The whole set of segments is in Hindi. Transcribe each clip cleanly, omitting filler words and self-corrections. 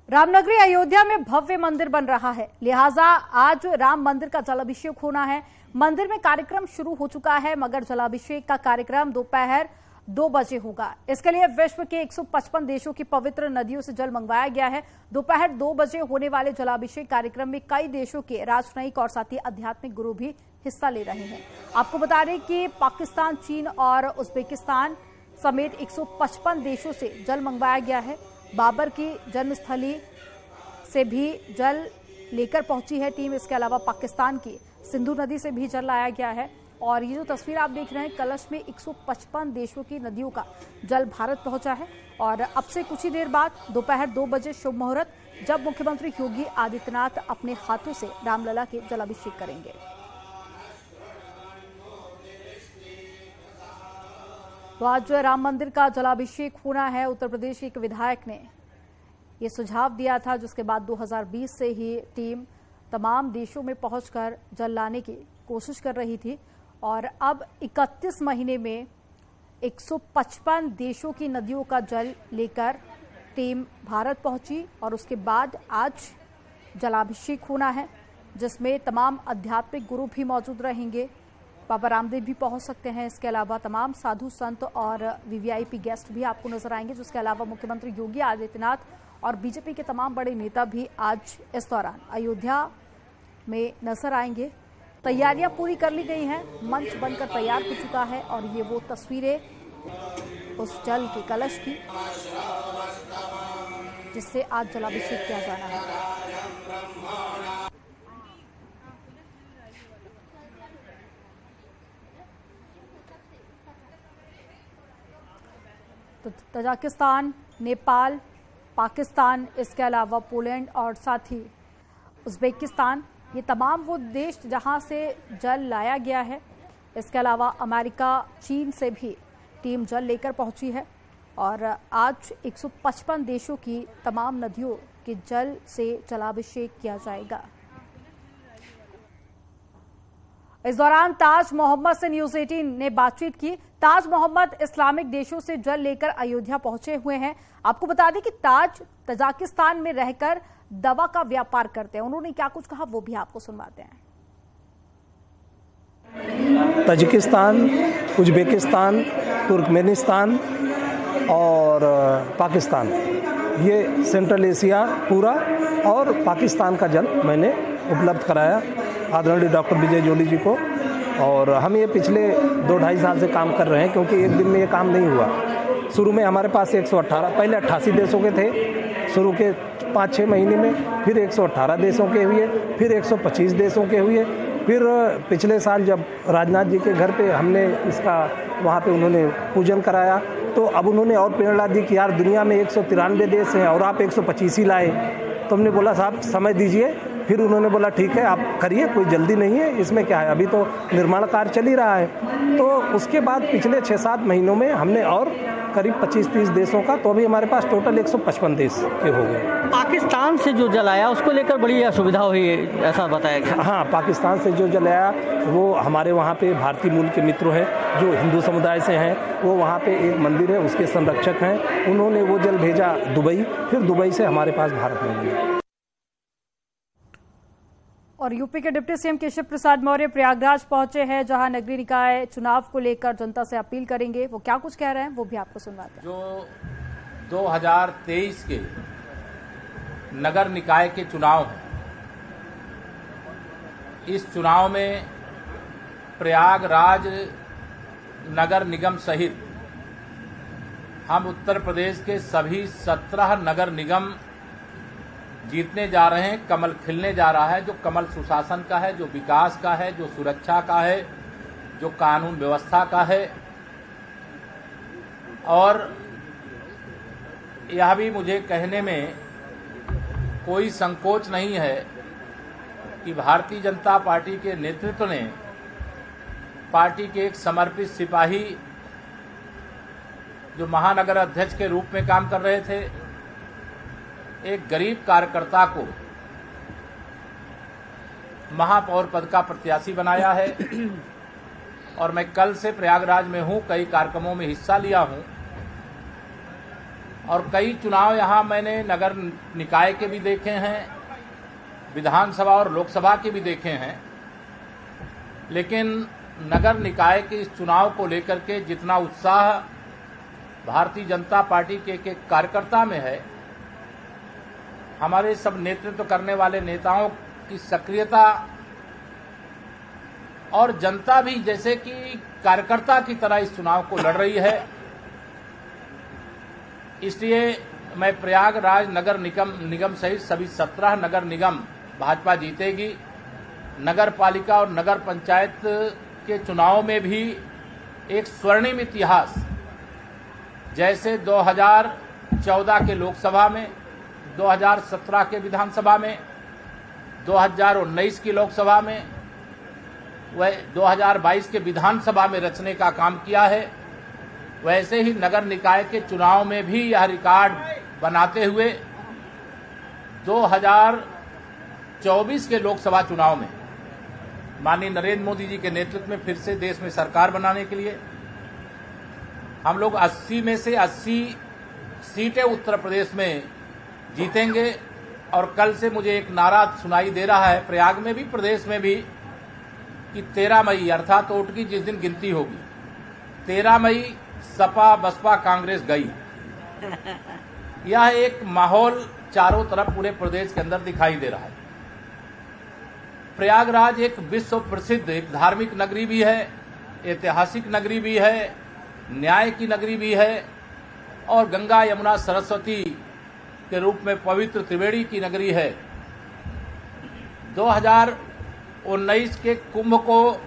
रामनगरी अयोध्या में भव्य मंदिर बन रहा है, लिहाजा आज राम मंदिर का जलाभिषेक होना है। मंदिर में कार्यक्रम शुरू हो चुका है, मगर जलाभिषेक का कार्यक्रम दोपहर 2 बजे होगा। इसके लिए विश्व के 155 देशों की पवित्र नदियों से जल मंगवाया गया है। दोपहर 2 बजे होने वाले जलाभिषेक कार्यक्रम में कई देशों के राजनयिक और साथ ही आध्यात्मिक गुरु भी हिस्सा ले रहे हैं। आपको बता दें कि पाकिस्तान, चीन और उज्बेकिस्तान समेत 155 देशों से जल मंगवाया गया है। बाबर की जन्मस्थली से भी जल लेकर पहुंची है टीम। इसके अलावा पाकिस्तान की सिंधु नदी से भी जल लाया गया है। और ये जो तस्वीर आप देख रहे हैं, कलश में 155 देशों की नदियों का जल भारत पहुंचा है। और अब से कुछ ही देर बाद दोपहर 2 बजे शुभ मुहूर्त, जब मुख्यमंत्री योगी आदित्यनाथ अपने हाथों से रामलला के जलाभिषेक करेंगे। तो आज राम मंदिर का जलाभिषेक होना है। उत्तर प्रदेश के एक विधायक ने ये सुझाव दिया था, जिसके बाद 2020 से ही टीम तमाम देशों में पहुंचकर जल लाने की कोशिश कर रही थी। और अब 31 महीने में 155 देशों की नदियों का जल लेकर टीम भारत पहुंची। और उसके बाद आज जलाभिषेक होना है, जिसमें तमाम आध्यात्मिक गुरु भी मौजूद रहेंगे। बाबा रामदेव भी पहुंच सकते हैं। इसके अलावा तमाम साधु संत और वीवीआईपी गेस्ट भी आपको नजर आएंगे। जिसके अलावा मुख्यमंत्री योगी आदित्यनाथ और बीजेपी के तमाम बड़े नेता भी आज इस दौरान अयोध्या में नजर आएंगे। तैयारियां पूरी कर ली गई हैं, मंच बनकर तैयार हो चुका है। और ये वो तस्वीरें उस जल के कलश की, जिससे आज जलाभिषेक किया जाना है। तो तजाकिस्तान, नेपाल, पाकिस्तान, इसके अलावा पोलैंड और साथ ही उज्बेकिस्तान, ये तमाम वो देश जहां से जल लाया गया है। इसके अलावा अमेरिका, चीन से भी टीम जल लेकर पहुंची है। और आज 155 देशों की तमाम नदियों के जल से जलाभिषेक किया जाएगा। इस दौरान ताज मोहम्मद से न्यूज 18 ने बातचीत की। ताज मोहम्मद इस्लामिक देशों से जल लेकर अयोध्या पहुंचे हुए हैं। आपको बता दें कि ताज तजाकिस्तान में रहकर दवा का व्यापार करते हैं। उन्होंने क्या कुछ कहा वो भी आपको सुनवाते हैं। तजाकिस्तान, उज्बेकिस्तान, तुर्कमेनिस्तान और पाकिस्तान, ये सेंट्रल एशिया पूरा और पाकिस्तान का जल मैंने उपलब्ध कराया आदरणीय डॉक्टर विजय जोली जी को। और हम ये पिछले 2-2.5 साल से काम कर रहे हैं, क्योंकि एक दिन में ये काम नहीं हुआ। शुरू में हमारे पास 118, पहले 88 देशों के थे शुरू के 5-6 महीने में, फिर 118 देशों के हुए, फिर 125 देशों के हुए। फिर पिछले साल जब राजनाथ जी के घर पे हमने इसका वहाँ पे उन्होंने पूजन कराया, तो अब उन्होंने और प्रेरणा दी कि यार दुनिया में 193 देश हैं और आप 125 ही लाए। तो हमने बोला साहब समय दीजिए। फिर उन्होंने बोला ठीक है आप करिए, कोई जल्दी नहीं है, इसमें क्या है, अभी तो निर्माण कार्य चल ही रहा है। तो उसके बाद पिछले 6-7 महीनों में हमने और करीब 25-30 देशों का, तो अभी हमारे पास टोटल 155 देश के हो गए। पाकिस्तान से जो जल आया उसको लेकर बड़ी असुविधा हुई, ऐसा बताया गया। हाँ, पाकिस्तान से जो जल आया वो हमारे वहाँ पे भारतीय मूल के मित्र हैं जो हिंदू समुदाय से हैं। वो वहाँ पे एक मंदिर है, उसके संरक्षक हैं। उन्होंने वो जल भेजा दुबई, फिर दुबई से हमारे पास भारत में मिला। और यूपी के डिप्टी सीएम केशव प्रसाद मौर्य प्रयागराज पहुंचे हैं, जहां नगरीय निकाय चुनाव को लेकर जनता से अपील करेंगे। वो क्या कुछ कह रहे हैं वो भी आपको सुनवाते हैं। जो 2023 के नगर निकाय के चुनाव हैं, इस चुनाव में प्रयागराज नगर निगम सहित हम उत्तर प्रदेश के सभी 17 नगर निगम जीतने जा रहे हैं। कमल खिलने जा रहा है, जो कमल सुशासन का है, जो विकास का है, जो सुरक्षा का है, जो कानून व्यवस्था का है। और यह भी मुझे कहने में कोई संकोच नहीं है कि भारतीय जनता पार्टी के नेतृत्व ने पार्टी के एक समर्पित सिपाही, जो महानगर अध्यक्ष के रूप में काम कर रहे थे, एक गरीब कार्यकर्ता को महापौर पद का प्रत्याशी बनाया है। और मैं कल से प्रयागराज में हूं, कई कार्यक्रमों में हिस्सा लिया हूं। और कई चुनाव यहाँ मैंने नगर निकाय के भी देखे हैं, विधानसभा और लोकसभा के भी देखे हैं, लेकिन नगर निकाय के इस चुनाव को लेकर के जितना उत्साह भारतीय जनता पार्टी के एक कार्यकर्ता में है, हमारे सब नेतृत्व करने वाले नेताओं की सक्रियता और जनता भी जैसे कि कार्यकर्ता की तरह इस चुनाव को लड़ रही है। इसलिए मैं प्रयागराज नगर निगम सहित सभी 17 नगर निगम भाजपा जीतेगी। नगर पालिका और नगर पंचायत के चुनाव में भी एक स्वर्णिम इतिहास, जैसे 2014 के लोकसभा में, 2017 के विधानसभा में, 2019 की लोकसभा में, वह 2022 के विधानसभा में रचने का काम किया है, वैसे ही नगर निकाय के चुनाव में भी यह रिकॉर्ड बनाते हुए 2024 के लोकसभा चुनाव में माननीय नरेंद्र मोदी जी के नेतृत्व में फिर से देश में सरकार बनाने के लिए हम लोग 80 में से 80 सीटें उत्तर प्रदेश में जीतेंगे। और कल से मुझे एक नारा सुनाई दे रहा है प्रयाग में भी, प्रदेश में भी, कि 13 मई अर्थात वोट की जिस दिन गिनती होगी, 13 मई सपा बसपा कांग्रेस गई। यह एक माहौल चारों तरफ पूरे प्रदेश के अंदर दिखाई दे रहा है। प्रयागराज एक विश्व प्रसिद्ध एक धार्मिक नगरी भी है, ऐतिहासिक नगरी भी है, न्याय की नगरी भी है और गंगा यमुना सरस्वती के रूप में पवित्र त्रिवेणी की नगरी है। 2019 के कुंभ को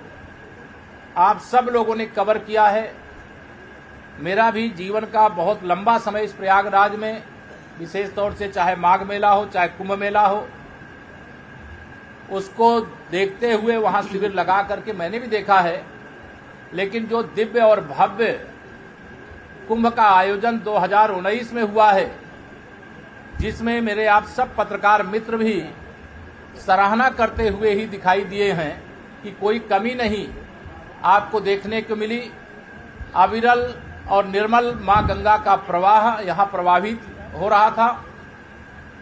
आप सब लोगों ने कवर किया है। मेरा भी जीवन का बहुत लंबा समय इस प्रयागराज में, विशेष तौर से चाहे माघ मेला हो चाहे कुंभ मेला हो, उसको देखते हुए वहां शिविर लगा करके मैंने भी देखा है। लेकिन जो दिव्य और भव्य कुंभ का आयोजन 2019 में हुआ है, जिसमें मेरे आप सब पत्रकार मित्र भी सराहना करते हुए ही दिखाई दिए हैं कि कोई कमी नहीं आपको देखने को मिली। अविरल और निर्मल मां गंगा का प्रवाह यहां प्रभावित हो रहा था।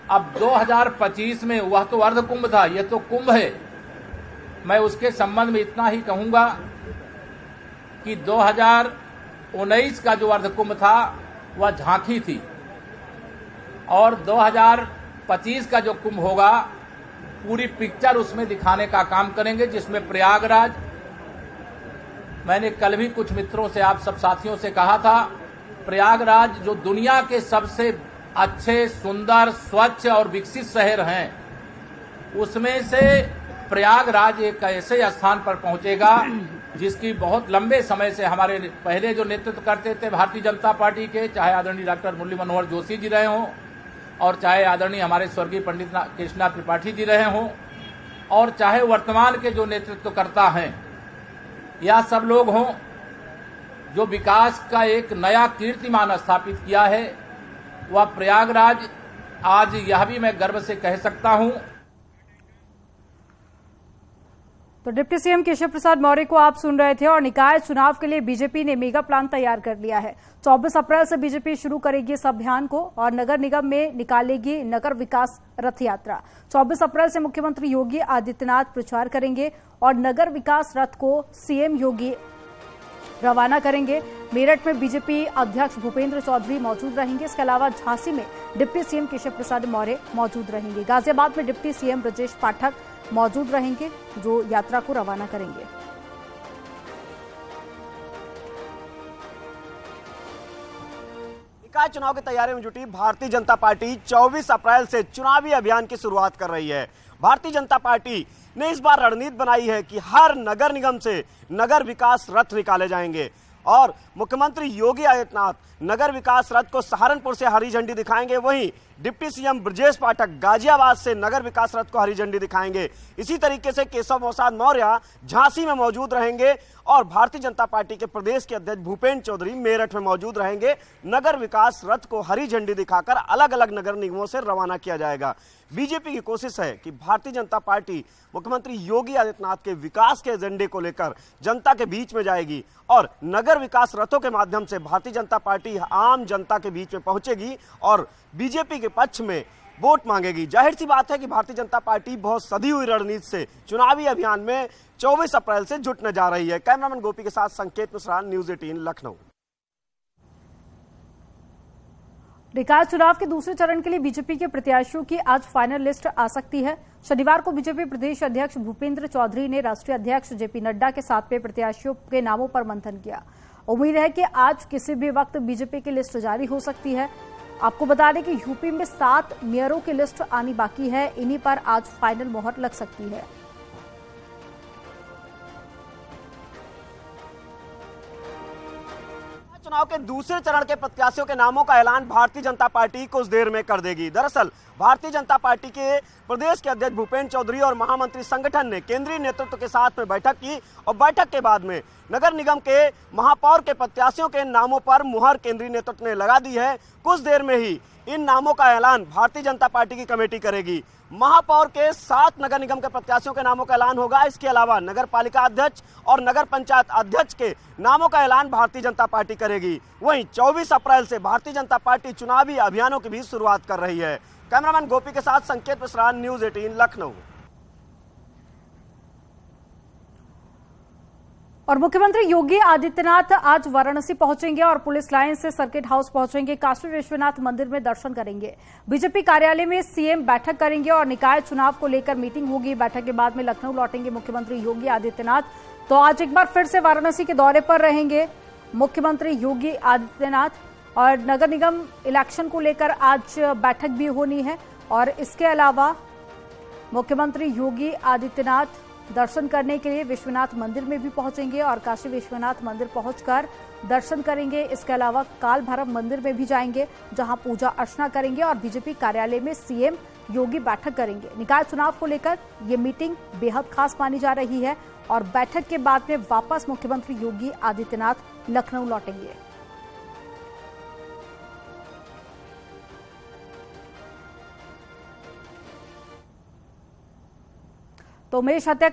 अब 2025 में वह तो अर्ध कुंभ था, यह तो कुंभ है। मैं उसके संबंध में इतना ही कहूंगा कि 2019 का जो अर्ध कुंभ था वह झांकी थी और 2025 का जो कुंभ होगा पूरी पिक्चर उसमें दिखाने का काम करेंगे, जिसमें प्रयागराज, मैंने कल भी कुछ मित्रों से, आप सब साथियों से कहा था, प्रयागराज जो दुनिया के सबसे अच्छे, सुंदर, स्वच्छ और विकसित शहर हैं, उसमें से प्रयागराज एक ऐसे स्थान पर पहुंचेगा जिसकी बहुत लंबे समय से हमारे पहले जो नेतृत्व करते थे भारतीय जनता पार्टी के, चाहे आदरणीय डॉक्टर मुरली मनोहर जोशी जी रहे हों और चाहे आदरणीय हमारे स्वर्गीय पंडित कृष्णा त्रिपाठी जी रहे हों और चाहे वर्तमान के जो नेतृत्वकर्ता हैं या सब लोग हों, जो विकास का एक नया कीर्तिमान स्थापित किया है, वह प्रयागराज आज यह भी मैं गर्व से कह सकता हूं। तो डिप्टी सीएम केशव प्रसाद मौर्य को आप सुन रहे थे और निकाय चुनाव के लिए बीजेपी ने मेगा प्लान तैयार कर लिया है। 24 अप्रैल से बीजेपी शुरू करेगी इस अभियान को और नगर निगम में निकालेगी नगर विकास रथ यात्रा। 24 अप्रैल से मुख्यमंत्री योगी आदित्यनाथ प्रचार करेंगे और नगर विकास रथ को सीएम योगी रवाना करेंगे। मेरठ में बीजेपी अध्यक्ष भूपेंद्र चौधरी मौजूद रहेंगे। इसके अलावा झांसी में डिप्टी सीएम केशव प्रसाद मौर्य मौजूद रहेंगे। गाजियाबाद में डिप्टी सीएम ब्रजेश पाठक मौजूद रहेंगे, जो यात्रा को रवाना करेंगे। निकाय चुनाव की तैयारी में जुटी भारतीय जनता पार्टी 24 अप्रैल से चुनावी अभियान की शुरुआत कर रही है। भारतीय जनता पार्टी ने इस बार रणनीति बनाई है कि हर नगर निगम से नगर विकास रथ निकाले जाएंगे और मुख्यमंत्री योगी आदित्यनाथ नगर विकास रथ को सहारनपुर से हरी झंडी दिखाएंगे। वहीं डिप्टी सीएम ब्रजेश पाठक गाजियाबाद से नगर विकास रथ को हरी झंडी दिखाएंगे। इसी तरीके से केशव प्रसाद मौर्य झांसी में मौजूद रहेंगे और भारतीय जनता पार्टी के प्रदेश के अध्यक्ष भूपेंद्र चौधरी मेरठ में मौजूद रहेंगे। नगर विकास रथ को हरी झंडी दिखाकर अलग अलग नगर निगमों से रवाना किया जाएगा। बीजेपी की कोशिश है कि भारतीय जनता पार्टी मुख्यमंत्री योगी आदित्यनाथ के विकास के एजेंडे को लेकर जनता के बीच में जाएगी और नगर विकास रथों के माध्यम से भारतीय जनता पार्टी आम जनता के बीच में पहुंचेगी और बीजेपी के पक्ष में वोट मांगेगी। जाहिर सी बात है कि भारतीय जनता पार्टी बहुत सधी हुई रणनीति से चुनावी अभियान में 24 अप्रैल से जुटने जा रही है। कैमरामैन गोपी के साथ संकेत मिश्रा, न्यूज़ 18 लखनऊ। निकाय चुनाव के दूसरे चरण के लिए बीजेपी के प्रत्याशियों की आज फाइनल लिस्ट आ सकती है। शनिवार को बीजेपी प्रदेश अध्यक्ष भूपेंद्र चौधरी ने राष्ट्रीय अध्यक्ष जेपी नड्डा के साथ पे प्रत्याशियों के नामों पर मंथन किया। उम्मीद है कि आज किसी भी वक्त बीजेपी की लिस्ट जारी हो सकती है। आपको बता दें कि यूपी में 7 मेयरों की लिस्ट आनी बाकी है, इन्हीं पर आज फाइनल मोहर लग सकती है। चुनाव के दूसरे चरण के प्रत्याशियों के नामों का ऐलान भारतीय जनता पार्टी कुछ देर में कर देगी। दरअसल भारतीय जनता पार्टी के प्रदेश के अध्यक्ष भूपेंद्र चौधरी और महामंत्री संगठन ने केंद्रीय नेतृत्व के साथ में बैठक की और बैठक के बाद में नगर निगम के महापौर के प्रत्याशियों के नामों पर मुहर केंद्रीय नेतृत्व ने लगा दी है। कुछ देर में ही इन नामों का ऐलान भारतीय जनता पार्टी की कमेटी करेगी। महापौर के 7 नगर निगम के प्रत्याशियों के नामों का ऐलान होगा। इसके अलावा नगर पालिका अध्यक्ष और नगर पंचायत अध्यक्ष के नामों का ऐलान भारतीय जनता पार्टी करेगी। वहीं 24 अप्रैल से भारतीय जनता पार्टी चुनावी अभियानों की भी शुरुआत कर रही है। कैमरामैन गोपी के साथ संकेत मिश्रा, न्यूज़ 18 लखनऊ। और मुख्यमंत्री योगी आदित्यनाथ आज वाराणसी पहुंचेंगे और पुलिस लाइन से सर्किट हाउस पहुंचेंगे, काशी विश्वनाथ मंदिर में दर्शन करेंगे। बीजेपी कार्यालय में सीएम बैठक करेंगे और निकाय चुनाव को लेकर मीटिंग होगी। बैठक के बाद में लखनऊ लौटेंगे मुख्यमंत्री योगी आदित्यनाथ। तो आज एक बार फिर से वाराणसी के दौरे पर रहेंगे मुख्यमंत्री योगी आदित्यनाथ और नगर निगम इलेक्शन को लेकर आज बैठक भी होनी है। और इसके अलावा मुख्यमंत्री योगी आदित्यनाथ दर्शन करने के लिए विश्वनाथ मंदिर में भी पहुंचेंगे और काशी विश्वनाथ मंदिर पहुंचकर दर्शन करेंगे। इसके अलावा काल भैरव मंदिर में भी जाएंगे, जहां पूजा अर्चना करेंगे और बीजेपी कार्यालय में सीएम योगी बैठक करेंगे। निकाय चुनाव को लेकर ये मीटिंग बेहद खास मानी जा रही है और बैठक के बाद में वापस मुख्यमंत्री योगी आदित्यनाथ लखनऊ लौटेंगे। तो उमेश हत्या